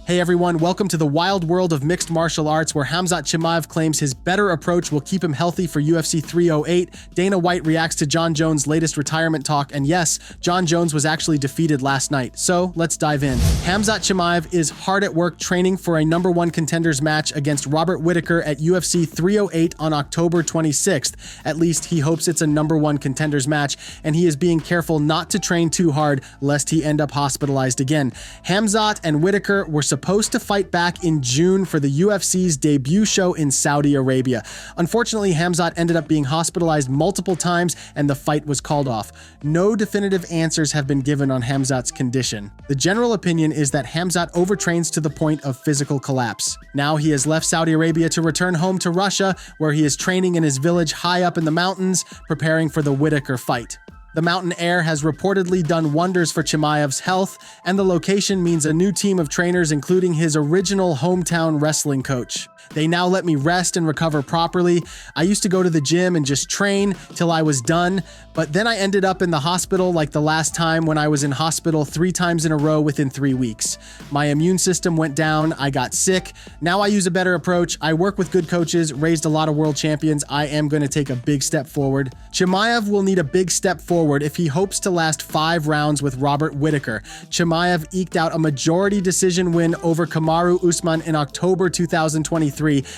Hey everyone, welcome to the wild world of mixed martial arts where Khamzat Chimaev claims his better approach will keep him healthy for UFC 308. Dana White reacts to Jon Jones' latest retirement talk, and yes, Jon Jones was actually defeated last night. So let's dive in. Khamzat Chimaev is hard at work training for a #1 contenders match against Robert Whittaker at UFC 308 on October 26th. At least he hopes it's a #1 contenders match, and he is being careful not to train too hard lest he end up hospitalized again. Khamzat and Whittaker were supposed to fight back in June for the UFC's debut show in Saudi Arabia. Unfortunately, Khamzat ended up being hospitalized multiple times and the fight was called off. No definitive answers have been given on Khamzat's condition. The general opinion is that Khamzat overtrains to the point of physical collapse. Now he has left Saudi Arabia to return home to Russia, where he is training in his village high up in the mountains, preparing for the Whittaker fight. The mountain air has reportedly done wonders for Chimaev's health, and the location means a new team of trainers, including his original hometown wrestling coach. They now let me rest and recover properly. I used to go to the gym and just train till I was done, but then I ended up in the hospital like the last time when I was in hospital 3 times in a row within 3 weeks. My immune system went down, I got sick. Now I use a better approach. I work with good coaches, raised a lot of world champions. I am going to take a big step forward. Chimaev will need a big step forward if he hopes to last 5 rounds with Robert Whittaker. Chimaev eked out a majority decision win over Kamaru Usman in October 2023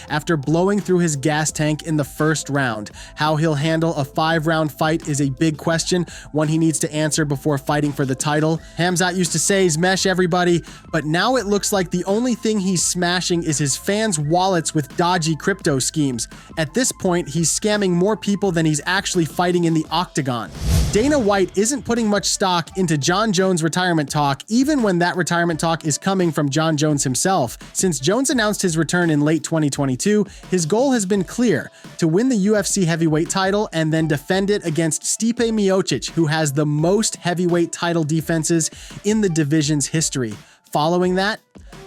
after blowing through his gas tank in the first round. How he'll handle a 5-round fight is a big question, one he needs to answer before fighting for the title. Khamzat used to say he's mesh everybody, but now it looks like the only thing he's smashing is his fans' wallets with dodgy crypto schemes. At this point, he's scamming more people than he's actually fighting in the Octagon. Dana White isn't putting much stock into Jon Jones' retirement talk, even when that retirement talk is coming from Jon Jones himself. Since Jones announced his return in late 2022, his goal has been clear: to win the UFC heavyweight title and then defend it against Stipe Miocic, who has the most heavyweight title defenses in the division's history. Following that,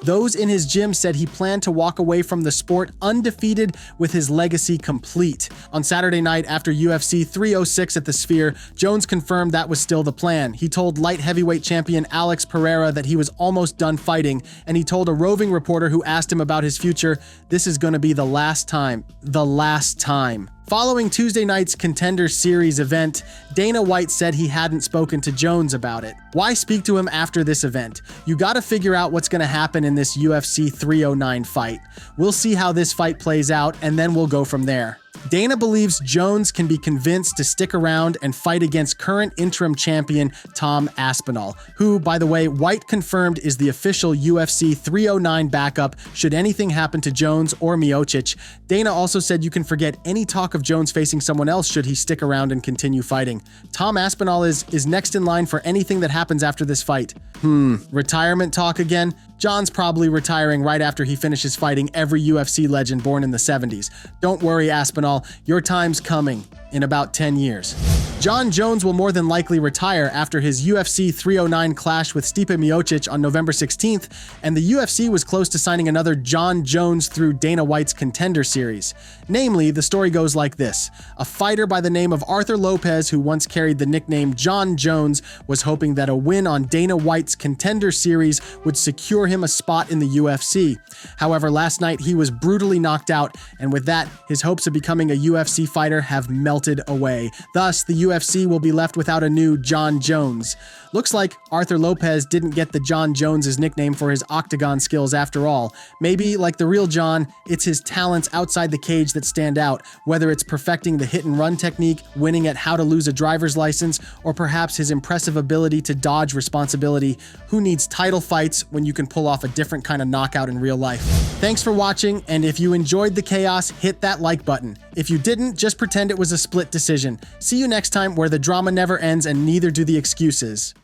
those in his gym said he planned to walk away from the sport undefeated with his legacy complete. On Saturday night after UFC 306 at the Sphere, Jones confirmed that was still the plan. He told light heavyweight champion Alex Pereira that he was almost done fighting, and he told a roving reporter who asked him about his future, "This is going to be the last time. The last time." Following Tuesday night's Contender Series event, Dana White said he hadn't spoken to Jones about it. Why speak to him after this event? You gotta figure out what's gonna happen in this UFC 309 fight. We'll see how this fight plays out, and then we'll go from there. Dana believes Jones can be convinced to stick around and fight against current interim champion Tom Aspinall, who, by the way, White confirmed is the official UFC 309 backup should anything happen to Jones or Miocic. Dana also said you can forget any talk of Jones facing someone else should he stick around and continue fighting. Tom Aspinall is next in line for anything that happens after this fight. Retirement talk again? John's probably retiring right after he finishes fighting every UFC legend born in the 70s. Don't worry, Aspinall, your time's coming in about 10 years. Jon Jones will more than likely retire after his UFC 309 clash with Stipe Miocic on November 16th, and the UFC was close to signing another Jon Jones through Dana White's Contender Series. Namely, the story goes like this. A fighter by the name of Arthur Lopez, who once carried the nickname Jon Jones, was hoping that a win on Dana White's Contender Series would secure him a spot in the UFC. However, last night he was brutally knocked out, and with that, his hopes of becoming a UFC fighter have melted away. Thus, the UFC will be left without a new Jon Jones. Looks like Arthur Lopez didn't get the Jon Jones' nickname for his Octagon skills after all. Maybe, like the real Jon, it's his talents outside the cage that stand out, whether it's perfecting the hit-and-run technique, winning at how to lose a driver's license, or perhaps his impressive ability to dodge responsibility. Who needs title fights when you can pull off a different kind of knockout in real life? Thanks for watching, and if you enjoyed the chaos, hit that like button. If you didn't, just pretend it was a split decision. See you next time, where the drama never ends and neither do the excuses.